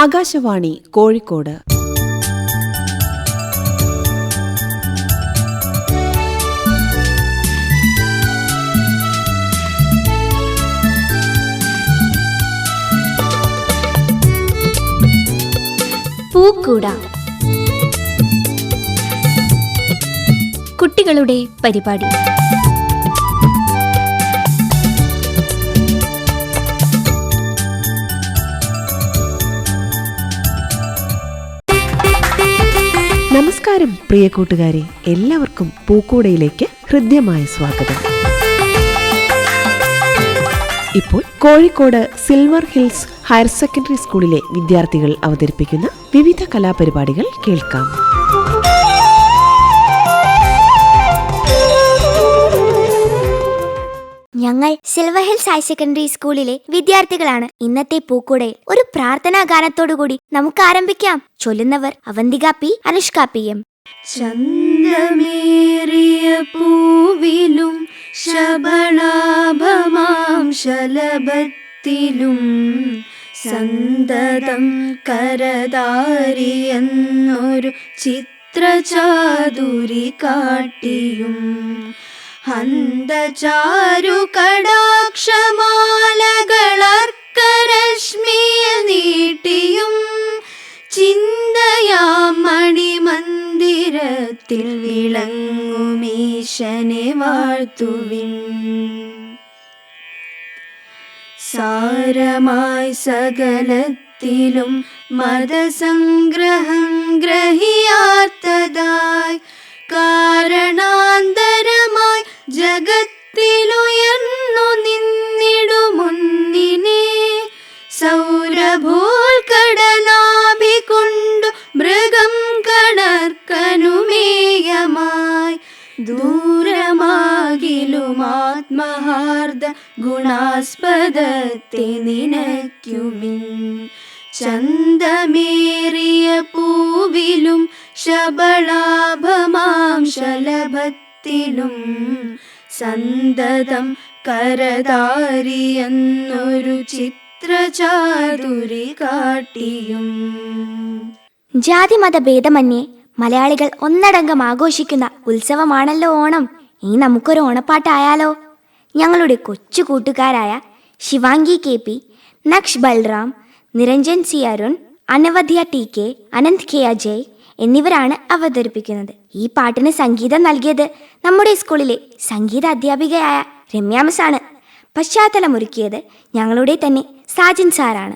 ആകാശവാണി കോഴിക്കോട്. പൂക്കൂട, കുട്ടികളുടെ പരിപാടി. നമസ്കാരം പ്രിയ കൂട്ടുകാരെ, എല്ലാവർക്കും പൂക്കൂടയിലേക്ക് ഹൃദ്യമായ സ്വാഗതം. ഇപ്പോൾ Kozhikode silver hills higher secondary സ്കൂളിലെ വിദ്യാർത്ഥികൾ അവതരിപ്പിക്കുന്ന വിവിധ കലാപരിപാടികൾ കേൾക്കാം. ഞങ്ങൾ സിൽവർ ഹിൽസ് ഹയർ സെക്കൻഡറി സ്കൂളിലെ വിദ്യാർത്ഥികളാണ്. ഇന്നത്തെ പൂക്കൂടയിൽ ഒരു പ്രാർത്ഥനാ ഗാനത്തോടുകൂടി നമുക്ക് ആരംഭിക്കാം. ചൊല്ലുന്നവർ Avanthika P, Anushka P M. ചന്ദമേറിയ പൂവിലും ശബളാഭമാം ശലഭത്തിലും സന്തതം കരതാരിയെന്നൊരു ചിത്രചാതുരി കാട്ടിയും ഹന്തചാരു കടാക്ഷമാലകളർക്കരശ്മിയിൽ നീട്ടിയും ചിന്തയാം മണിമന്ദിരത്തിൽ വിളങ്ങുമീശനെ വാഴ്ത്തുവിൻ. സാരമായി സകലത്തിലും മതസംഗ്രഹം ഗ്രഹിയാർത്തതായി കാരണാന്തരമായി ജഗത്തിലുയർന്നു നിന്നിടുമുന്നിനെ സൗരഭോൽക്കടനാഭികൊണ്ടു മൃഗം കണർക്കനുമേയമായി ദൂരമാകിലും ആത്മഹാർദ ഗുണാസ്പദത്തെ നിനയ്ക്കുവിൻ. ചന്ദമേറിയ പൂവിലും ശബളാഭമാം ശലഭത്തിലും സന്തതം കരതാരിയെന്നൊരു ചിത്രചാതുരി കാട്ടിയും. ജാതിമത ഭേദമന്യേ മലയാളികൾ ഒന്നടങ്കം ആഘോഷിക്കുന്ന ഉത്സവമാണല്ലോ ഓണം. ഇനി നമുക്കൊരു ഓണപ്പാട്ടായാലോ? ഞങ്ങളുടെ കൊച്ചു കൂട്ടുകാരായ Shivangi K P, Naksh Balram, Niranjan C Arun, Anavadya T K, Ananth K Ajay എന്നിവരാണ് അവതരിപ്പിക്കുന്നത്. ഈ പാട്ടിന് സംഗീതം നൽകിയത് നമ്മുടെ സ്കൂളിലെ സംഗീത അധ്യാപികയായ രമ്യ മിസ് ആണ്. പശ്ചാത്തലമൊരുക്കിയത് ഞങ്ങളുടെ തന്നെ സാജൻ സാറാണ്.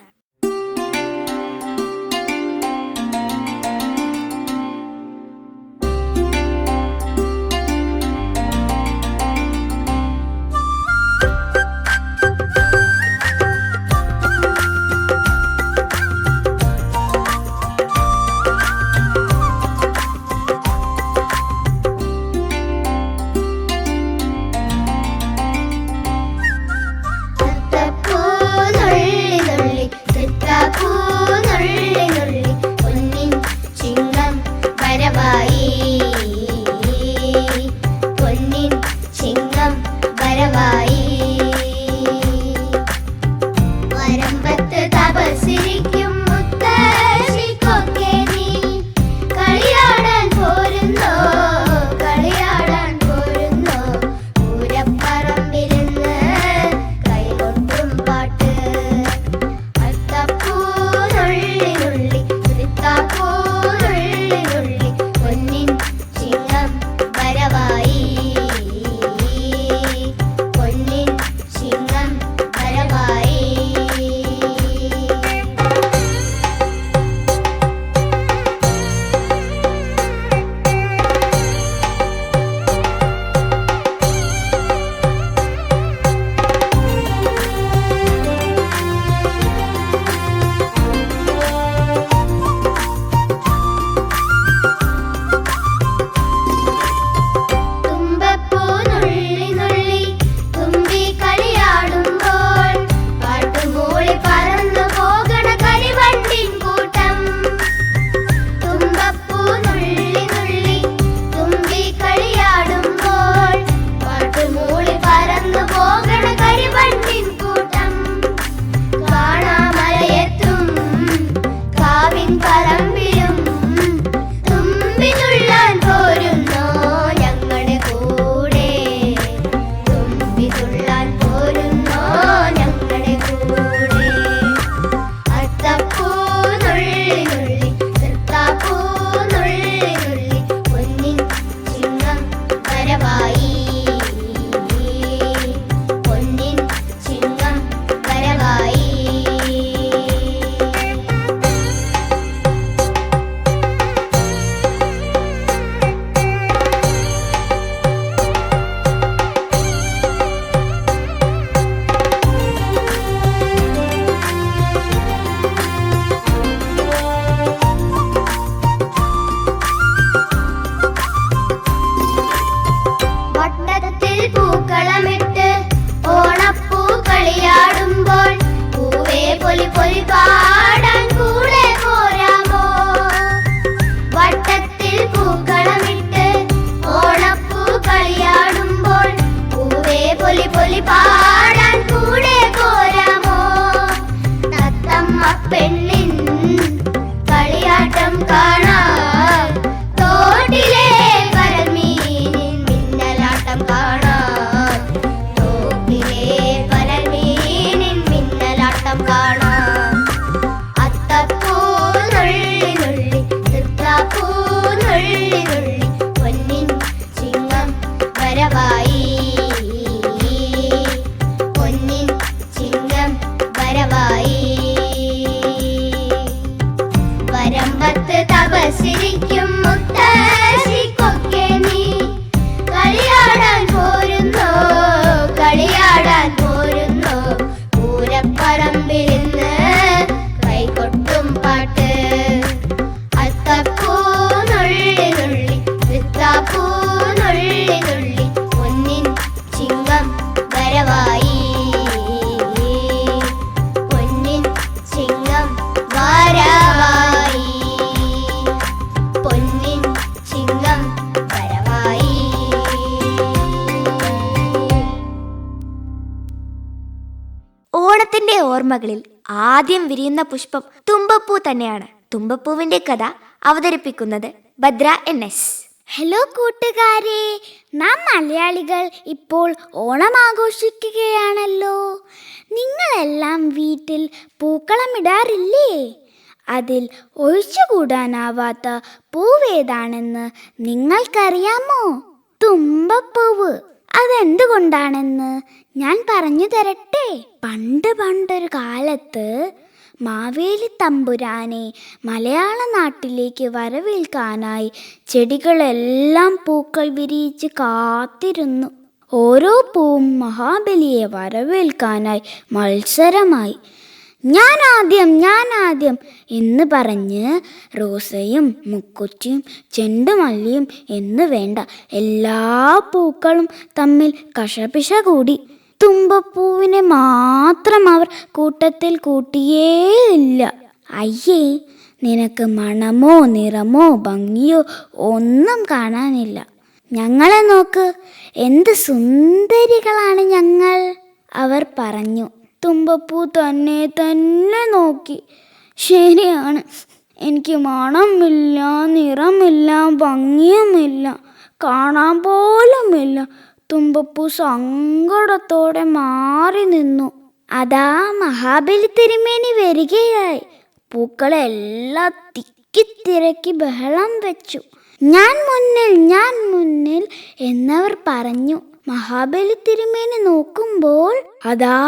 തപസ്സിരിക്കും മുത്തശ്ശിക്കൊക്കെ നീ കളിയാടാൻ പോരുന്നോ, കളിയാടാൻ പോരുന്നോ. പൂരപ്പറമ്പിലിന്ന് കൈകൊട്ടും പാട്ട്. അത്തപ്പൂ നുള്ളി നുള്ളി വിത്താപ്പൂ നുള്ളി നുള്ളി പൊന്നിൻ ചിങ്ങം വരവായി, പൊന്നിൻ ചിങ്ങം വരവായി, പൊന്നിൻ ചിങ്ങം വരവായി. ഓണത്തിന്റെ ഓർമ്മകളിൽ ആദ്യം വിരിയുന്ന പുഷ്പം തുമ്പപ്പൂ തന്നെയാണ്. തുമ്പപ്പൂവിന്റെ കഥ അവതരിപ്പിക്കുന്നത് ഭദ്ര NS. ഹലോ കൂട്ടുകാരെ, നാം മലയാളികൾ ഇപ്പോൾ ഓണം ആഘോഷിക്കുകയാണല്ലോ. നിങ്ങളെല്ലാം വീട്ടിൽ പൂക്കളമിടാറില്ലേ? അതിൽ ഒഴിച്ചുകൂടാനാവാത്ത പൂവേതാണെന്ന് നിങ്ങൾക്കറിയാമോ? തുമ്പപ്പൂവ്. അതെന്തുകൊണ്ടാണെന്ന് ഞാൻ പറഞ്ഞു തരട്ടെ. പണ്ടൊരു കാലത്ത് മാവേലി തമ്പുരാനെ മലയാള നാട്ടിലേക്ക് വരവേൽക്കാനായി ചെടികളെല്ലാം പൂക്കൾ വിരിയിച്ച് കാത്തിരുന്നു. ഓരോ പൂവും മഹാബലിയെ വരവേൽക്കാനായി മത്സരമായി. ഞാൻ ആദ്യം എന്ന് പറഞ്ഞ് റോസയും മുക്കുറ്റിയും ചെണ്ടുമല്ലിയും എന്ന് വേണ്ട എല്ലാ പൂക്കളും തമ്മിൽ കശപിശ കൂടി. തുമ്പപ്പൂവിനെ മാത്രം അവർ കൂട്ടത്തിൽ കൂട്ടിയേയില്ല. അയ്യേ, നിനക്ക് മണമോ നിറമോ ഭംഗിയോ ഒന്നും കാണാനില്ല. ഞങ്ങളെ നോക്ക്, എന്ത് സുന്ദരികളാണ് ഞങ്ങൾ, അവർ പറഞ്ഞു. തുമ്പപ്പൂ തന്നെ നോക്കി. ശരിയാണ്, എനിക്ക് മണമില്ല, നിറമില്ല, ഭംഗിയുമില്ല, കാണാൻ പോലുമില്ല. തുമ്പപ്പൂ സങ്കടത്തോടെ മാറി നിന്നു. അതാ മഹാബലി തിരുമേനി വരികയായി. പൂക്കളെല്ലാം തിക്കിത്തിരക്കി ബഹളം വെച്ചു. ഞാൻ മുന്നിൽ എന്നവർ പറഞ്ഞു. മഹാബലി തിരുമേനി നോക്കുമ്പോൾ അതാ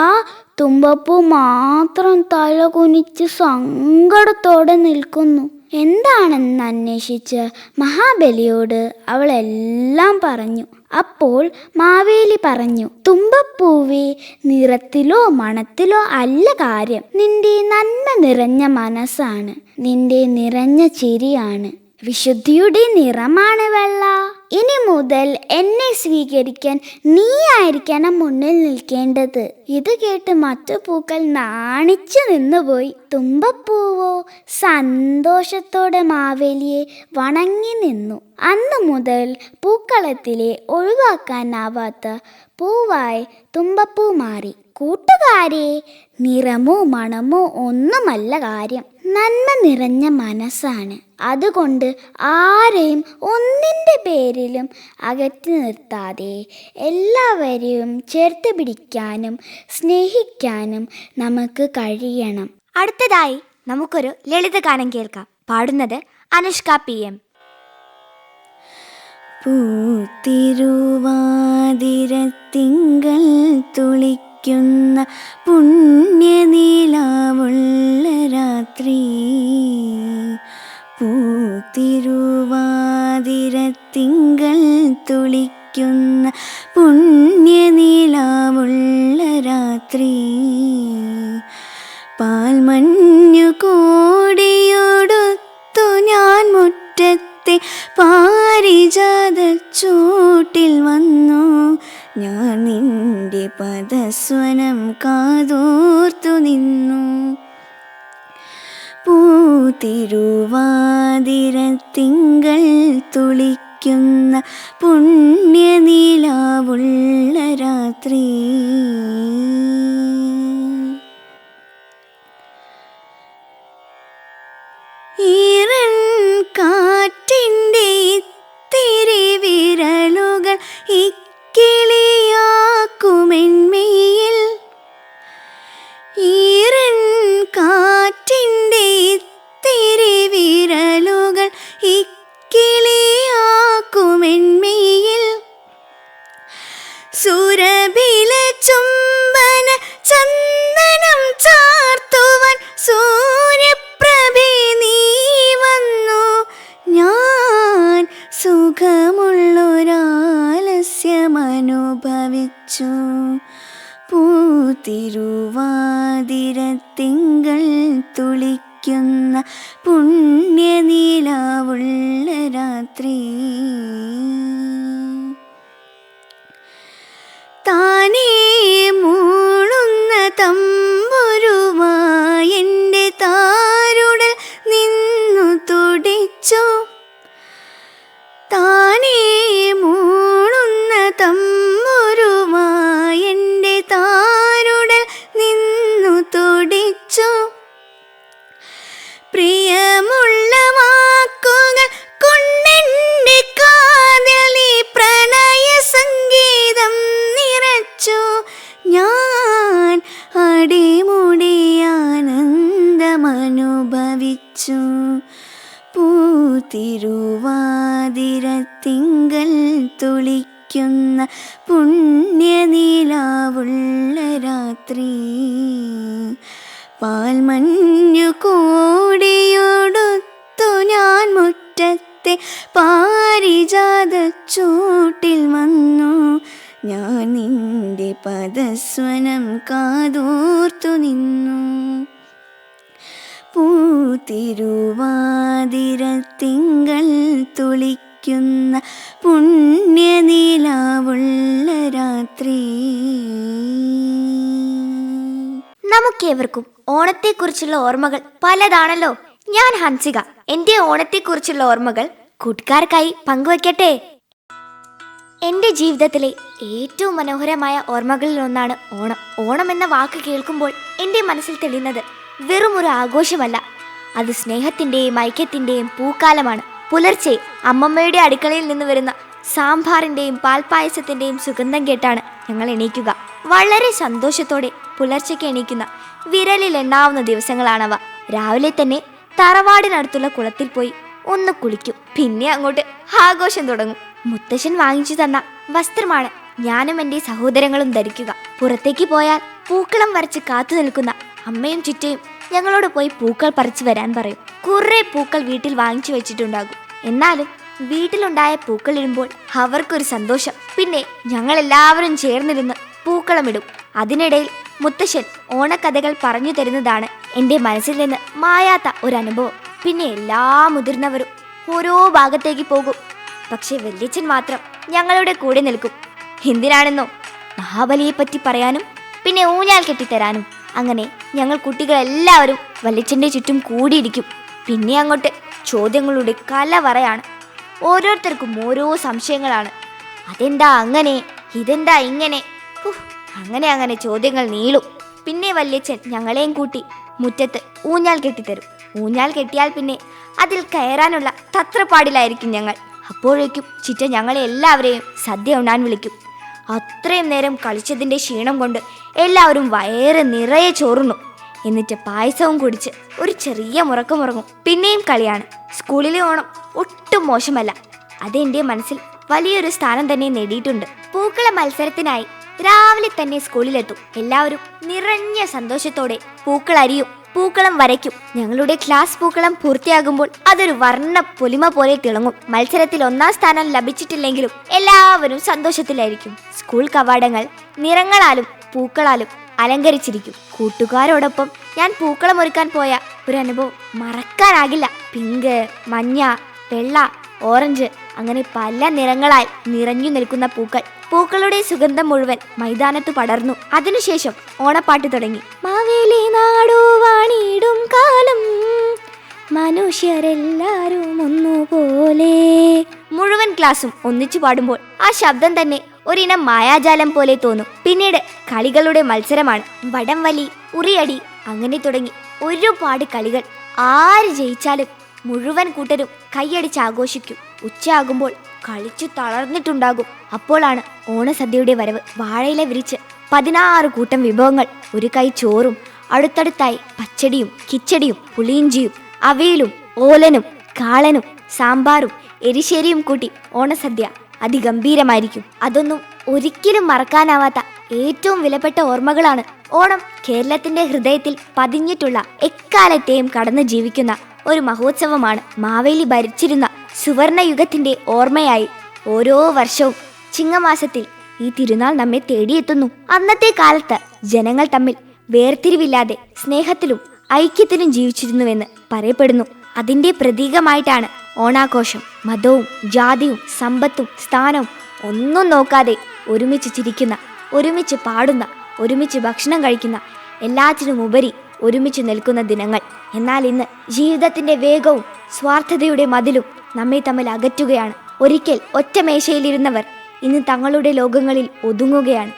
തുമ്പപ്പൂ മാത്രം തല കുനിച്ച് സങ്കടത്തോടെ നിൽക്കുന്നു. എന്താണെന്ന് അന്വേഷിച്ച് മഹാബലിയോട് അവളെല്ലാം പറഞ്ഞു. അപ്പോൾ മാവേലി പറഞ്ഞു, തുമ്പപ്പൂവേ, നിറത്തിലോ മണത്തിലോ അല്ല കാര്യം. നിന്റെ നന്മ നിറഞ്ഞ മനസ്സാണ്, നിന്റെ നിറഞ്ഞ ചിരിയാണ്. വിശുദ്ധിയുടെ നിറമാണ് വെള്ള. ഇനി മുതൽ എന്നെ സ്വീകരിക്കാൻ നീ ആയിരിക്കണം മുന്നിൽ നിൽക്കേണ്ടത്. ഇത് കേട്ട് മറ്റു പൂക്കൾ നാണിച്ചു നിന്നുപോയി. തുമ്പപ്പൂവോ സന്തോഷത്തോടെ മാവേലിയെ വണങ്ങി നിന്നു. അന്നു മുതൽ പൂക്കളത്തിലെ ഒഴിവാക്കാനാവാത്ത പൂവായി തുമ്പപ്പൂ മാറി. കൂട്ടുകാരെ, നിറമോ മണമോ ഒന്നുമല്ല കാര്യം, നന്മ നിറഞ്ഞ മനസ്സാണ്. അതുകൊണ്ട് ആരെയും ഒന്നിൻ്റെ പേരിലും അകറ്റി നിർത്താതെ എല്ലാവരെയും ചേർത്ത് പിടിക്കാനും സ്നേഹിക്കാനും നമുക്ക് കഴിയണം. അടുത്തതായി നമുക്കൊരു ലളിതഗാനം കേൾക്കാം. പാടുന്നത് അനുഷ്ക PM. പൂത്തിരുവാതിരത്തിങ്കൾ തുളിക്കുന്ന പുണ്യനീലാവുള്ള രാത്രി, പൂത്തിരുവാതിരത്തിങ്കൾ തുളിക്കുന്ന പുണ്യനീലാവുള്ള രാത്രി, പാൽമഞ്ഞു കോടിയോടൊത്തു ഞാൻ മുറ്റത്തെ പാരിജാതച്ചൂട്ടിൽ വന്നു. ഞാൻ നിന്റെ പദസ്വനം കാതോർത്തു നിന്നു. പൂത്തിരുവാതിരത്തിങ്കൾ തുളിക്കുന്ന പുണ്യനീലാവുള്ള രാത്രി. ഈറൻ കാറ്റിൻ്റെ ഇത്തിരി വിരലുകൾ ഇക്കിളിയാക്കുമെന്മയിൽ, ഈറൻ കാറ്റിൻ്റെ ഇത്തിരി വിരലുകൾ ഇക്കിളിയാക്കുമെന്മയിൽ, സുരഭില ചുംബന തിരുവാതിരത്തിങ്കൾ തുളിക്കുന്ന പുണ്യനീലാവുള്ള രാത്രി. താനേ മൂളുന്ന തമ്പുരുമായി എൻ്റെ താരുടൽ നിന്നു തുടിച്ചു. താനേ മൂളുന്ന തമ്പുരുമായി എൻ്റെ താരുടൽ നിന്നു തുടിച്ചു. പ്രിയമുള്ള വാക്കുകൾ കൊണ്ടെൻ്റെ കാതിൽ നീ പ്രണയ സംഗീതം നിറച്ചു. ഞാൻ അടിമുടി ആനന്ദമനുഭവിച്ചു. പൂതിരുവാതിരത്തിങ്കൾ തുളിക്കുന്ന പുണ്യനീലാവുള്ള രാത്രി. പാൽമഞ്ഞു കോടിയൊടുത്തു ഞാൻ മുറ്റത്തെ പാരിജാതച്ചൂട്ടിൽ വന്നു. ഞാൻ നിന്റെ പദസ്വനം കാതോർത്തു നിന്നു. പൂതിരുവാതിരത്തിങ്കൾ തുളിക്കുന്ന പുണ്യനീലാവുള്ള രാത്രി. നമുക്കേവർക്കും ഓണത്തെക്കുറിച്ചുള്ള ഓർമ്മകൾ പലതാണല്ലോ. ഞാൻ ഹൻസിക. എന്റെ ഓണത്തെക്കുറിച്ചുള്ള ഓർമ്മകൾ കൂട്ടുകാർക്കായി പങ്കുവയ്ക്കട്ടെ. എന്റെ ജീവിതത്തിലെ ഏറ്റവും മനോഹരമായ ഓർമ്മകളിൽ ഒന്നാണ് ഓണം. ഓണം എന്ന വാക്ക് കേൾക്കുമ്പോൾ എന്റെ മനസ്സിൽ തെളിയുന്നത് വെറുമൊരു ആഘോഷമല്ല, അത് സ്നേഹത്തിന്റെയും ഐക്യത്തിന്റെയും പൂക്കാലമാണ്. പുലർച്ചെ അമ്മമ്മയുടെ അടുക്കളയിൽ നിന്ന് വരുന്ന സാമ്പാറിന്റെയും പാൽപ്പായസത്തിന്റെയും സുഗന്ധം കേട്ടാണ് ഞങ്ങൾ എണീക്കുക. വളരെ സന്തോഷത്തോടെ പുലർച്ചയ്ക്ക് എണീക്കുന്ന വിരലിൽ എണ്ണാവുന്ന ദിവസങ്ങളാണവ. രാവിലെ തന്നെ തറവാടിനടുത്തുള്ള കുളത്തിൽ പോയി ഒന്ന് കുളിക്കും. പിന്നെ അങ്ങോട്ട് ആഘോഷം തുടങ്ങും. മുത്തശ്ശൻ വാങ്ങിച്ചു തന്ന വസ്ത്രമാണ് ഞാനും എൻ്റെ സഹോദരങ്ങളും ധരിക്കുക. പുറത്തേക്ക് പോയാൽ പൂക്കളം വരച്ച് കാത്തു നിൽക്കുന്ന അമ്മയും ചിറ്റയും ഞങ്ങളോട് പോയി പൂക്കൾ പറിച്ചു വരാൻ പറയും. കുറെ പൂക്കൾ വീട്ടിൽ വാങ്ങിച്ചു വെച്ചിട്ടുണ്ടാകും. എന്നാലും വീട്ടിലുണ്ടായ പൂക്കൾ ഇടുമ്പോൾ അവർക്കൊരു സന്തോഷം. പിന്നെ ഞങ്ങളെല്ലാവരും ചേർന്നിരുന്ന് പൂക്കളമിടും. അതിനിടയിൽ മുത്തശ്ശൻ ഓണക്കഥകൾ പറഞ്ഞു തരുന്നതാണ് എൻ്റെ മനസ്സിൽ നിന്ന് മായാത്ത ഒരു അനുഭവം. പിന്നെ എല്ലാ മുതിർന്നവരും ഓരോ ഭാഗത്തേക്ക് പോകും. പക്ഷെ വല്യച്ഛൻ മാത്രം ഞങ്ങളുടെ കൂടെ നിൽക്കും. എന്തിനാണെന്നോ, മഹാബലിയെപ്പറ്റി പറയാനും പിന്നെ ഊഞ്ഞാൽ കെട്ടിത്തരാനും. അങ്ങനെ ഞങ്ങൾ കുട്ടികളെല്ലാവരും വല്യച്ഛൻ്റെ ചുറ്റും കൂടിയിരിക്കും. പിന്നെ അങ്ങോട്ട് ചോദ്യങ്ങളുടെ കലവറയാണ്. ഓരോരുത്തർക്കും ഓരോ സംശയങ്ങളാണ്. അതെന്താ അങ്ങനെ, ഇതെന്താ ഇങ്ങനെ, അങ്ങനെ ചോദ്യങ്ങൾ നീളും. പിന്നെ വല്യച്ഛൻ ഞങ്ങളെയും കൂട്ടി മുറ്റത്ത് ഊഞ്ഞാൽ കെട്ടിത്തരും. ഊഞ്ഞാൽ കെട്ടിയാൽ പിന്നെ അതിൽ കയറാനുള്ള തത്രപ്പാടിലായിരിക്കും ഞങ്ങൾ. അപ്പോഴേക്കും ചിറ്റ ഞങ്ങളെ എല്ലാവരെയും സദ്യ ഉണ്ണാൻ വിളിക്കും. അത്രയും നേരം കളിച്ചതിൻ്റെ ക്ഷീണം കൊണ്ട് എല്ലാവരും വയറ് നിറയെ ചോറുണ്ണും. എന്നിട്ട് പായസവും കുടിച്ച് ഒരു ചെറിയ മുറക്കമുറങ്ങും. പിന്നെയും കളിയാണ്. സ്കൂളിലെ ഓണം ഒട്ടും മോശമല്ല. അതെൻ്റെ മനസ്സിൽ വലിയൊരു സ്ഥാനം തന്നെ നേടിയിട്ടുണ്ട്. പൂക്കള മത്സരത്തിനായി രാവിലെ തന്നെ സ്കൂളിലെത്തും. എല്ലാവരും നിറഞ്ഞ സന്തോഷത്തോടെ പൂക്കൾ അരിയും, പൂക്കളം വരയ്ക്കും. ഞങ്ങളുടെ ക്ലാസ് പൂക്കളം പൂർത്തിയാകുമ്പോൾ അതൊരു വർണ്ണ പൊലിമ പോലെ തിളങ്ങും. മത്സരത്തിൽ 1ാം സ്ഥാനം ലഭിച്ചിട്ടില്ലെങ്കിലും എല്ലാവരും സന്തോഷത്തിലായിരിക്കും. സ്കൂൾ കവാടങ്ങൾ നിറങ്ങളാലും പൂക്കളാലും അലങ്കരിച്ചിരിക്കും. കൂട്ടുകാരോടൊപ്പം ഞാൻ പൂക്കളം ഒരുക്കാൻ പോയ ഒരു അനുഭവം മറക്കാനാകില്ല. പിങ്ക്, മഞ്ഞ, വെള്ള, ഓറഞ്ച് അങ്ങനെ പല നിറങ്ങളായി നിറഞ്ഞു നിൽക്കുന്ന പൂക്കളുടെ സുഗന്ധം മുഴുവൻ മൈതാനത്ത് പടർന്നു. അതിനുശേഷം ഓണപ്പാട്ട് തുടങ്ങി. മാവേലി നാടു വാണിടും കാലം മനുഷ്യരെല്ലാരും ഒന്നുപോലെ. മുഴുവൻ ക്ലാസ്സും ഒന്നിച്ചു പാടുമ്പോൾ ആ ശബ്ദം തന്നെ ഒരിനം മായാജാലം പോലെ തോന്നും. പിന്നീട് കളികളുടെ മത്സരമാണ്. വടംവലി, ഉറിയടി അങ്ങനെ തുടങ്ങി ഒരുപാട് കളികൾ. ആര് ജയിച്ചാലും മുഴുവൻ കൂട്ടരും കൈയടിച്ച് ആഘോഷിക്കും. ഉച്ചയാകുമ്പോൾ കളിച്ചു തളർന്നിട്ടുണ്ടാകും. അപ്പോഴാണ് ഓണസദ്യയുടെ വരവ്. വാഴയില വിരിച്ച് 16 കൂട്ടം വിഭവങ്ങൾ, ഒരു കൈ ചോറും അടുത്തടുത്തായി പച്ചടിയും കിച്ചടിയും പുളിയിഞ്ചിയും അവിയലും ഓലനും കാളനും സാമ്പാറും എരിശ്ശേരിയും കൂട്ടി ഓണസദ്യ അതിഗംഭീരമായിരിക്കും. അതൊന്നും ഒരിക്കലും മറക്കാനാവാത്ത ഏറ്റവും വിലപ്പെട്ട ഓർമ്മകളാണ്. ഓണം കേരളത്തിന്റെ ഹൃദയത്തിൽ പതിഞ്ഞിട്ടുള്ള എക്കാലത്തെയും കടന്നു ജീവിക്കുന്ന ഒരു മഹോത്സവമാണ്. മാവേലി ഭരിച്ചിരുന്ന സുവർണയുഗത്തിന്റെ ഓർമ്മയായി ഓരോ വർഷവും ചിങ്ങമാസത്തിൽ ഈ തിരുനാൾ നമ്മെ തേടിയെത്തുന്നു. അന്നത്തെ കാലത്ത് ജനങ്ങൾ തമ്മിൽ വേർതിരിവില്ലാതെ സ്നേഹത്തിലും ഐക്യത്തിലും ജീവിച്ചിരുന്നുവെന്ന് പറയപ്പെടുന്നു. അതിന്റെ പ്രതീകമായിട്ടാണ് ഓണാഘോഷം. മതവും ജാതിയും സമ്പത്തും സ്ഥാനവും ഒന്നും നോക്കാതെ ഒരുമിച്ച് ചിരിക്കുന്ന, ഒരുമിച്ച് പാടുന്ന, ഒരുമിച്ച് ഭക്ഷണം കഴിക്കുന്ന, എല്ലാറ്റിനും ഉപരി ഒരുമിച്ച് നിൽക്കുന്ന ദിനങ്ങൾ. എന്നാൽ ഇന്ന് ജീവിതത്തിന്റെ വേഗവും സ്വാർത്ഥതയുടെ മതിലും നമ്മെ തമ്മിൽ അകറ്റുകയാണ്. ഒരിക്കൽ ഒറ്റ മേശയിലിരുന്നവർ ഇന്ന് തങ്ങളുടെ ലോകങ്ങളിൽ ഒതുങ്ങുകയാണ്.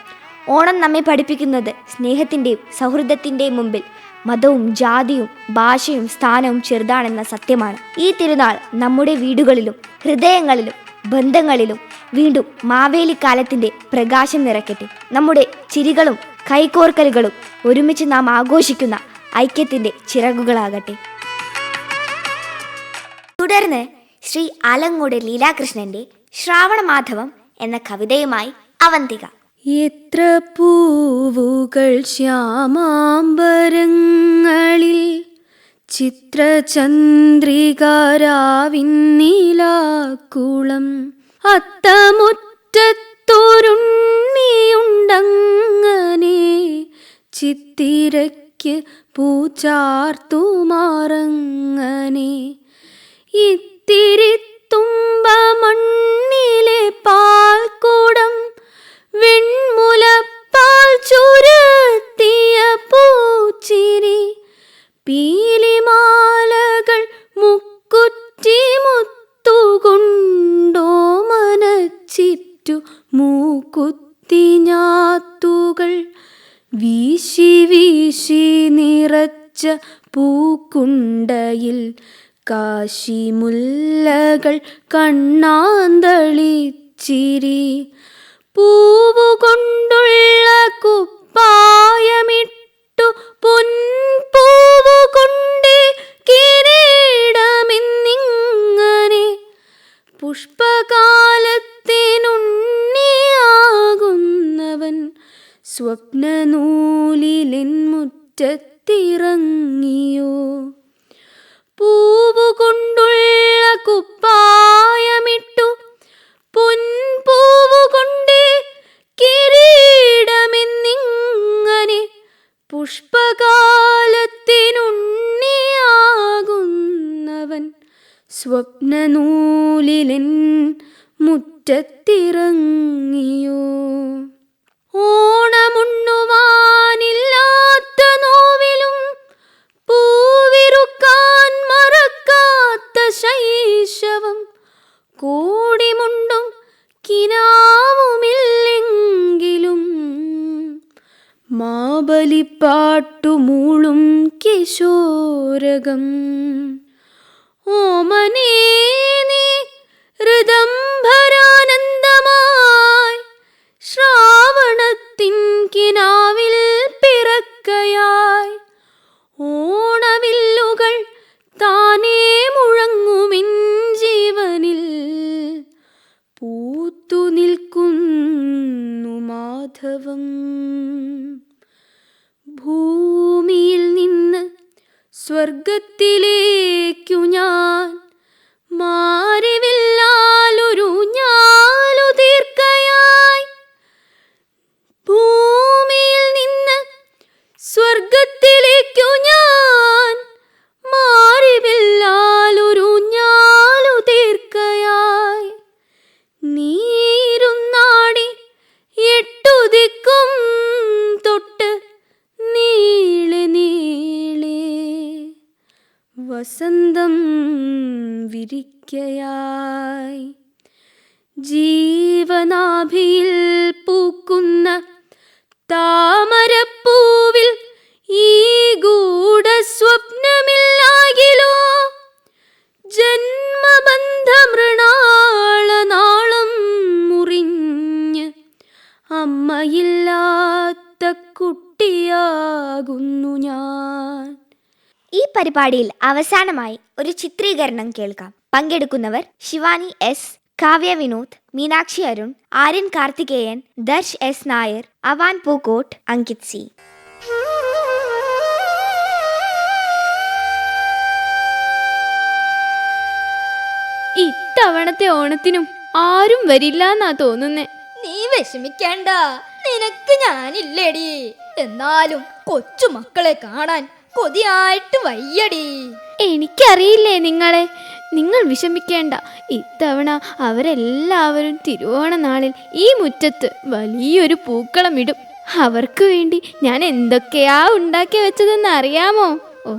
ഓണം നമ്മെ പഠിപ്പിക്കുന്നത് സ്നേഹത്തിൻ്റെയും സൗഹൃദത്തിൻ്റെയും മുമ്പിൽ മതവും ജാതിയും ഭാഷയും സ്ഥാനവും ചെറുതാണെന്ന സത്യമാണ്. ഈ തിരുനാൾ നമ്മുടെ വീടുകളിലും ഹൃദയങ്ങളിലും ബന്ധങ്ങളിലും വീണ്ടും മാവേലിക്കാലത്തിൻ്റെ പ്രകാശം നിറയ്ക്കട്ടെ. നമ്മുടെ ചിരികളും കൈകോർക്കലുകളും ഒരുമിച്ച് നാം ആഘോഷിക്കുന്ന ഐക്യത്തിൻ്റെ ചിറകുകളാകട്ടെ. തുടർന്ന് ശ്രീ ആലങ്ങോട് ലീലാകൃഷ്ണന്റെ ശ്രാവണമാധവം എന്ന കവിതയുമായി അവന്തിക. എത്ര പൂവുകൾ ശ്യാമാംബരങ്ങളിൽ ചിത്രചന്ദ്രികാരാവിന്നിലാക്കുളം അത്തമുറ്റത്തൊരുണ്ണിയുണ്ടങ്ങനെ ചിത്തിരയ്ക്ക് പൂച്ചാർത്തുമാറങ്ങനെ ഇത്തിരി തുമ്പ മണ്ണിലെ പാൽക്കൂടം വെൺമുലപ്പാൽ ചുരത്തിയ പൂച്ചിരി പീലിമാലകൾ മുക്കുറ്റി മുത്തുകൊണ്ടോ മനച്ചിറ്റു മൂക്കുത്തി ഞാത്തുകൾ വീശി വീശി നിറച്ച പൂക്കുണ്ടയിൽ കാശിമുല്ലകൾ കണ്ണാന്തളിച്ചിരി പൂവുകൊണ്ടുള്ള കുപ്പായമിട്ടു പൊൻപൂവുകൊണ്ട് കിരീടമെന്നിങ്ങനെ പുഷ്പകാലത്തിനുണ്ണിയാകുന്നവൻ സ്വപ്നനൂലിലെൻ മുറ്റത്തിറങ്ങിയോ പൂവുകൊണ്ടുള്ള കുപ്പായമിട്ടു പൊൻപൂവുകൊണ്ട് കിരീടമെന്നിങ്ങനെ പുഷ്പകാലത്തിനുണ്ണിയാകുന്നവൻ സ്വപ്നനൂലിലെൻ മുറ്റത്തിറങ്ങിയോ ഓണമുണ്ണുവാനില്ലാത്ത നോവിലും പൂവിറുക്കാൻ മറക്കാത്ത ശൈശവം കോടിമുണ്ടും കിനാവുമില്ലെങ്കിലും മാബലിപ്പാട്ടുമൂളും കിശോരകം ഓമനേ നീ ഋതംഭരാനന്ദമായി ശ്രാവണത്തിൻ കിനാവിൽ പിറക്കയായി ഓണവില്ലുകൾ താനേ മുഴങ്ങുമിൻ ജീവനിൽ പൂത്തു നിൽക്കുന്നു മാധവം ഭൂമിയിൽ നിന്ന് സ്വർഗത്തിലേക്കു ഞാൻ മാറിവില്ലാലൊരു ഞാലു തീർക്കയായി ഭൂമിയിൽ നിന്ന് സ്വർഗത്തിലേക്കു ഞാൻ മാറിവില്ലാലൊരു ഞാലു തീർക്കയായി നീരുന്നാടി എട്ടുദിക്കും തൊട്ട് നീളെ നീളെ വസന്തം വിരിക്കയായി ജീവനാഭിയിൽ പൂക്കുന്ന താമരപ്പൂവിൽ ഈ ഗൂഢസ്വപ്നമില്ലാകിലോ ജന്മബന്ധമൃണാളനാളം മുറിഞ്ഞ് അമ്മയില്ലാത്ത കുട്ടിയാകുന്നു ഞാൻ. ഈ പരിപാടിയിൽ അവസാനമായി ഒരു ചിത്രീകരണം കേൾക്കാം. പങ്കെടുക്കുന്നവർ Shivani S, Kavya Vinod, Meenakshi Arun, Aryan Karthikeyan, Darsh S Nair, avant Pookot, Ankit C. ഇത്തവണത്തെ ഓണത്തിനും ആരും വരില്ല എന്നാ തോന്നുന്നേ. നീ വിഷമിക്കണ്ട, നിനക്ക് ഞാനില്ലേടി. എന്നാലും കൊച്ചു മക്കളെ കാണാൻ കൊതിയായിട്ട് വയ്യടി. എനിക്കറിയില്ലേ നിങ്ങളെ. നിങ്ങൾ വിഷമിക്കേണ്ട. ഇത്തവണ അവരെല്ലാവരും തിരുവോണ നാളിൽ ഈ മുറ്റത്ത് വലിയൊരു പൂക്കളം ഇടും. അവർക്ക് വേണ്ടി ഞാൻ എന്തൊക്കെയാ ഉണ്ടാക്കി വെച്ചതെന്ന് അറിയാമോ? ഓ,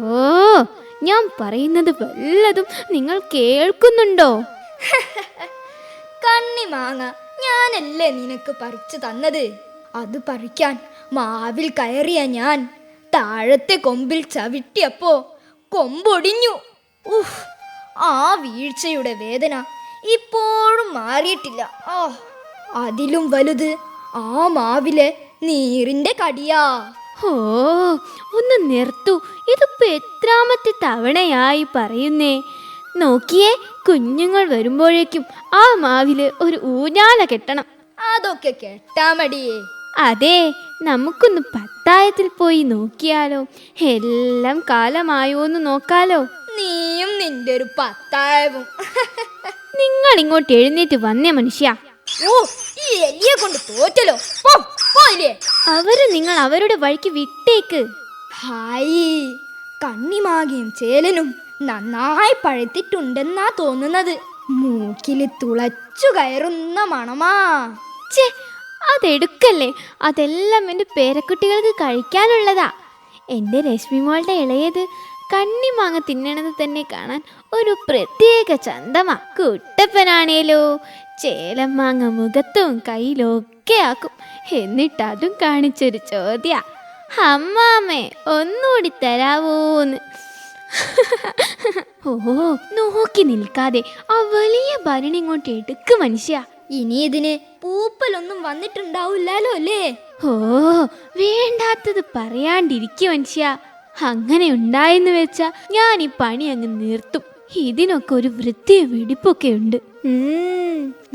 ഞാൻ പറയുന്നത് വല്ലതും നിങ്ങൾ കേൾക്കുന്നുണ്ടോ? കണ്ണിമാങ്ങ ഞാനല്ലേ നിനക്ക് പറിച്ചു തന്നത്. അത് പറിക്കാൻ മാവിൽ കയറിയ ഞാൻ താഴത്തെ കൊമ്പിൽ ചവിട്ടിയപ്പോ കൊമ്പൊടിഞ്ഞു. ഉഫ്, ആ വീഴ്ചയുടെ വേദന ഇപ്പോഴും മാറിയിട്ടില്ല. അതിലും വലുത് ആ മാവിലെ നീറിന്റെ കടിയാ. ഓ, ഒന്ന് നിർത്തു. ഇതിപ്പോ എത്രാമത്തെ തവണയായി പറയുന്നേ. നോക്കിയേ, കുഞ്ഞുങ്ങൾ വരുമ്പോഴേക്കും ആ മാവില് ഒരു ഊഞ്ഞാല കെട്ടണം. അതൊക്കെ കേട്ടാ മടിയേ. അതെ, നമുക്കൊന്ന് പത്തായത്തിൽ പോയി നോക്കിയാലോ? എല്ലാം കാലമായോന്ന് നോക്കാലോ? നീയും നിന്റെ ഒരു പത്തായവും. നിങ്ങൾ ഇങ്ങോട്ട് എഴുന്നേറ്റ് വന്നേ മനുഷ്യ. ഓ, ഈ എലിയെ കൊണ്ട് തോറ്റലോ. പോയില്ലേ? നിങ്ങൾ അവരുടെ വഴിക്ക് വിട്ടേക്ക്. ഹായ്, കണ്ണിമാകയും ചേലനും നന്നായി പഴുത്തിട്ടുണ്ടെന്നാ തോന്നുന്നത്. മൂക്കില് തുളച്ചു കയറുന്ന മണമാ. ഛേ, അതെടുക്കല്ലേ. അതെല്ലാം എൻ്റെ പേരക്കുട്ടികൾക്ക് കഴിക്കാനുള്ളതാ. എൻ്റെ രശ്മിമോളുടെ ഇളയത് കണ്ണിമാങ്ങ തിന്നണത് തന്നെ കാണാൻ ഒരു പ്രത്യേക ചന്തമാ. കുട്ടപ്പനാണേലോ ചേലമാങ്ങ മുഖത്തും കയ്യിലൊക്കെ ആക്കും. എന്നിട്ടതും കാണിച്ചൊരു ചോദ്യ, അമ്മാമ്മേ ഒന്നുകൂടി തരാവോന്ന്. ഓ, നോക്കി നിൽക്കാതെ ആ വലിയ ഭരണി ഇങ്ങോട്ട് എടുക്ക് മനുഷ്യ. ഇനി ഇതിന് പൂപ്പലൊന്നും വന്നിട്ടുണ്ടാവില്ലല്ലോ അല്ലേ? ഓ, വേണ്ടാത്തത് പറയാണ്ടിരിക്കും മനുഷ്യ. അങ്ങനെ ഉണ്ടായെന്ന് വെച്ചാ ഞാൻ ഈ പണി അങ്ങ് നിർത്തും. ഇതിനൊക്കെ ഒരു വൃത്തിയും വെടിപ്പൊക്കെ ഉണ്ട്.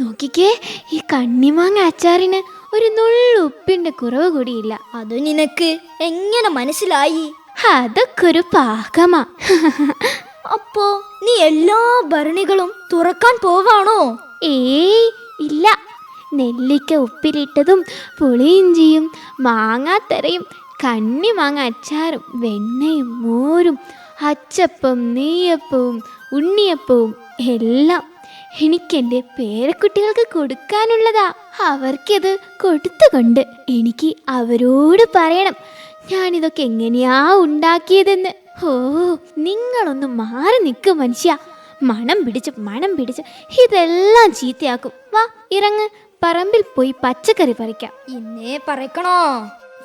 നോക്കിക്കേ, ഈ കണ്ണിമാങ്ങ അച്ചാറിന് ഒരു നുള്ളു ഉപ്പിന്റെ കുറവ് കൂടിയില്ല. അത് നിനക്ക് എങ്ങനെ മനസ്സിലായി? അതൊക്കെ ഒരു പാകമാ. അപ്പോ നീ എല്ലാ ഭരണികളും തുറക്കാൻ പോവാണോ? ഏയ് ഇല്ല. നെല്ലിക്ക ഉപ്പിലിട്ടതും പുളിയിഞ്ചിയും മാങ്ങാത്തരയും കണ്ണിമാങ്ങ അച്ചാറും വെണ്ണയും മോരും അച്ചപ്പവും നെയ്യപ്പവും ഉണ്ണിയപ്പവും എല്ലാം എനിക്കെൻ്റെ പേരക്കുട്ടികൾക്ക് കൊടുക്കാനുള്ളതാ. അവർക്കത് കൊടുത്തുകൊണ്ട് എനിക്ക് അവരോട് പറയണം ഞാനിതൊക്കെ എങ്ങനെയാ ഉണ്ടാക്കിയതെന്ന്. ഓ, നിങ്ങളൊന്ന് മാറി നിൽക്കും മനുഷ്യ. മണം പിടിച്ച് ഇതെല്ലാം ചീത്തയാക്കും. വാ, ഇറങ്ങ്, പറമ്പിൽ പോയി പച്ചക്കറി പറിക്കാം. ഇന്നേ പറിക്കണോ?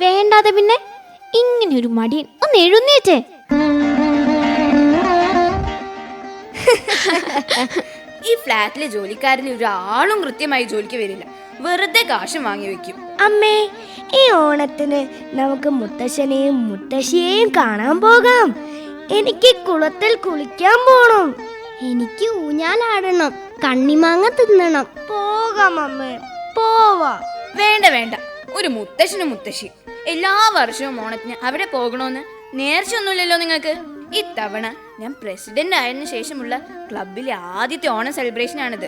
വേണ്ടാതെ പിന്നെ. ഇങ്ങനെ ഒരു മടിയൻ, ഒന്ന് എഴുന്നേറ്റേ. ഈ ഫ്ലാറ്റിലെ ജോലിക്കാരിൽ ഒരാളും കൃത്യമായി ജോലിക്ക് വരില്ല. വെറുതെ കാശും വാങ്ങി വെക്കും. അമ്മേ, ഈ ഓണത്തിന് നമുക്ക് മുത്തശ്ശനെയും മുത്തശ്ശിയെയും കാണാൻ പോകാം. എനിക്ക് കുളത്തിൽ കുളിക്കാൻ പോണം. എനിക്ക് ഊഞ്ഞാലാടണം, കണ്ണിമാങ്ങ തിന്നണം. പോകാം അമ്മേ, പോവാം. വേണ്ട, ഒരു മുത്തശ്ശനും മുത്തശ്ശി എല്ലാ വർഷവും ഓണത്തിന് അവിടെ പോകണമെന്ന് നേർച്ചയൊന്നുമില്ലല്ലോ നിങ്ങൾക്ക്. ഇത്തവണ ഞാൻ പ്രസിഡന്റ് ആയതിനു ശേഷമുള്ള ക്ലബിലെ ആദ്യത്തെ ഓണം സെലിബ്രേഷൻ ആണിത്.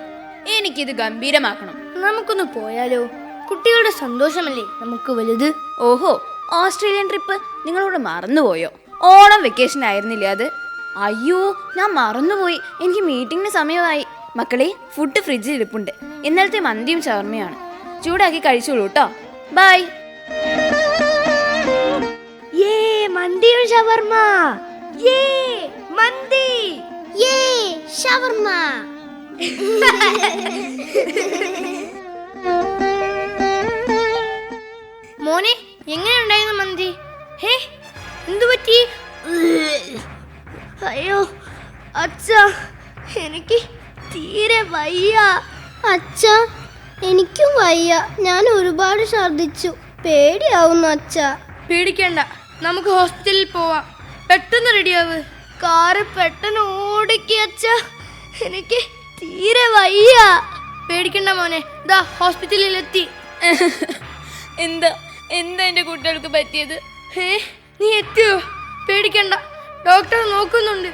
എനിക്കിത് ഗംഭീരമാക്കണം. നമുക്കൊന്ന് പോയാലോ? കുട്ടികളുടെ സന്തോഷമല്ലേ നമുക്ക് വലുത്. ഓഹോ, ഓസ്ട്രേലിയൻ ട്രിപ്പ് നിങ്ങളോട് മറന്നുപോയോ? ഓണം വെക്കേഷൻ ആയിരുന്നില്ല അത്? അയ്യോ, ഞാൻ മറന്നുപോയി. എനിക്ക് മീറ്റിംഗിന് സമയമായി. മക്കളെ, ഫുഡ് ഫ്രിഡ്ജിൽ ഇരിപ്പുണ്ട്. ഇന്നലത്തെ മന്തിയും ഷവർമയാണ്. ചൂടാക്കി കഴിച്ചോളൂ കേട്ടോ. ബൈ. മന്തിയും ഷവർമ. മന്തി, ഷവർമ. മോനെ, എങ്ങനെയുണ്ടായിരുന്നു മന്തി? ഹേ, എന്തു പറ്റി? അയ്യോ അച്ഛാ, എനിക്ക് തീരെ വയ്യ. അച്ഛാ, എനിക്കും വയ്യ. ഞാൻ ഒരുപാട് ഛർദിച്ചു. പേടിയാവുന്നു അച്ഛാ. പേടിക്കണ്ട, നമുക്ക് ഹോസ്പിറ്റലിൽ പോവാം. പെട്ടെന്ന് റെഡിയാവ്. കാറ് പെട്ടെന്ന് ഓടിക്ക് അച്ഛാ, എനിക്ക് തീരെ വയ്യ. പേടിക്കണ്ട മോനെ, ദാ ഹോസ്പിറ്റലിൽ എത്തി. എന്താ എന്റെ കുട്ടികൾക്ക് പറ്റിയത്? നീ എത്തിയോ? പേടിക്കണ്ട, ഡോക്ടർ നോക്കുന്നുണ്ട്.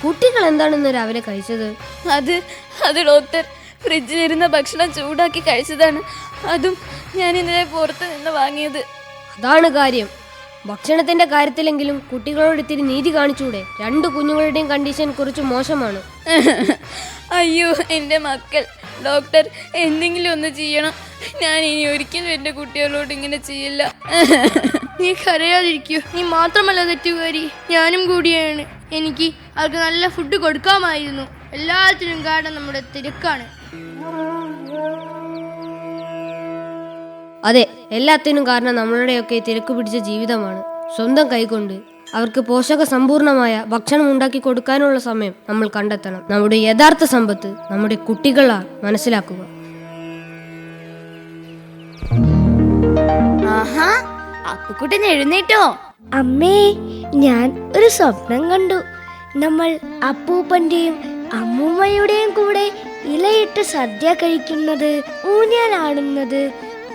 കുട്ടികൾ എന്താണെന്ന് രാവിലെ കഴിച്ചത്? അത് ഡോക്ടർ, ഫ്രിഡ്ജിലിരുന്ന ഭക്ഷണം ചൂടാക്കി കഴിച്ചതാണ്. അതും ഞാൻ ഇന്നലെ പുറത്ത് നിന്ന് വാങ്ങിയത്. അതാണ് കാര്യം. ഭക്ഷണത്തിന്റെ കാര്യത്തിലെങ്കിലും കുട്ടികളോട് ഇത്തിരി നീതി കാണിച്ചൂടെ? 2 കുഞ്ഞുങ്ങളുടെയും കണ്ടീഷൻ കുറച്ച് മോശമാണ്. അയ്യോ എൻ്റെ മക്കൾ, ഡോക്ടർ എന്തെങ്കിലും ഒന്ന് ചെയ്യണം. ഞാൻ ഇനി ഒരിക്കലും എൻ്റെ കുട്ടികളോട് ഇങ്ങനെ ചെയ്യില്ല. നീ കരയാതിരിക്കൂ. നീ മാത്രമല്ല തെറ്റുകാരി, ഞാനും കൂടിയാണ്. എനിക്ക് അവർക്ക് നല്ല ഫുഡ് കൊടുക്കാമായിരുന്നു. എല്ലാത്തിനും കാരണം നമ്മുടെ തിരക്കാണ്. അതെ, എല്ലാത്തിനും കാരണം നമ്മളുടെയൊക്കെ തിരക്ക് പിടിച്ച ജീവിതമാണ്. സ്വന്തം കൈകൊണ്ട് അവർക്ക് പോഷക സമ്പൂർണമായ ഭക്ഷണം ഉണ്ടാക്കി കൊടുക്കാനുള്ള സമയം നമ്മൾ കണ്ടെത്തണം. നമ്മുടെ യഥാർത്ഥ സമ്പത്ത് നമ്മുടെ കുട്ടികളാണ്. മനസ്സിലാക്കുക. ആഹാ, അപ്പുക്കുട്ടൻ എഴുന്നേറ്റോ? അമ്മേ, ഞാൻ ഒരു സ്വപ്നം കണ്ടു. നമ്മൾ അപ്പൂപ്പന്റെയും അമ്മൂമ്മയുടെയും കൂടെ ഇലയിട്ട് സദ്യ കഴിക്കുന്നത്, ഊഞ്ഞാലാടുന്നത്,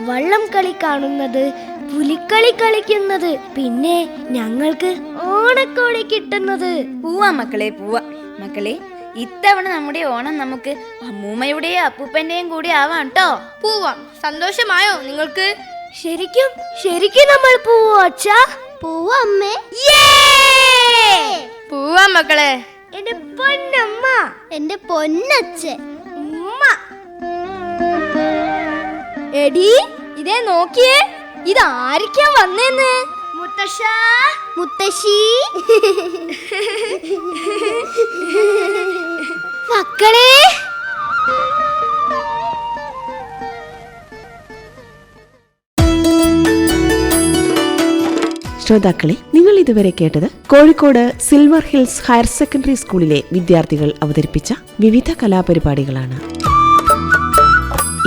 വള്ളം കളി കാണുന്നത്, പുലിക്കളി കളിക്കുന്നത്, പിന്നെ ഞങ്ങൾക്ക് ഓണക്കോടി കിട്ടുന്നത്. പോവാ മക്കളെ, പോവാ മക്കളെ. ഇത്തവണ നമ്മുടെ ഓണം നമുക്ക് അമ്മൂമ്മയുടെയും അപ്പൂപ്പന്റെയും കൂടി ആവാം കേട്ടോ. പോവാം. സന്തോഷമായോ നിങ്ങൾക്ക്? ശരിക്കും നമ്മൾ പോവോ അച്ഛാ? പോവാ അമ്മേ. പോവാം മക്കളെ. എന്റെ പൊന്നമ്മ, എന്റെ പൊന്നച്ഛൻ. ഉമ്മ. എടി, ഇതേ നോക്കിയേ, ഇതാരിക്കാ വന്നേന്ന്? മുത്തശ്ശി. മക്കളെ, ശ്രോതാക്കളെ, നിങ്ങൾ ഇതുവരെ കേട്ടത് Kozhikode silver hills higher secondary സ്കൂളിലെ വിദ്യാർത്ഥികൾ അവതരിപ്പിച്ച വിവിധ കലാപരിപാടികളാണ്.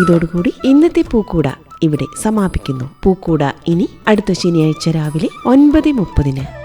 ഇതോടുകൂടി ഇന്നത്തെ പൂക്കൂട ഇവിടെ സമാപിക്കുന്നു. പൂക്കൂട ഇനി അടുത്ത ശനിയാഴ്ച രാവിലെ 9:30.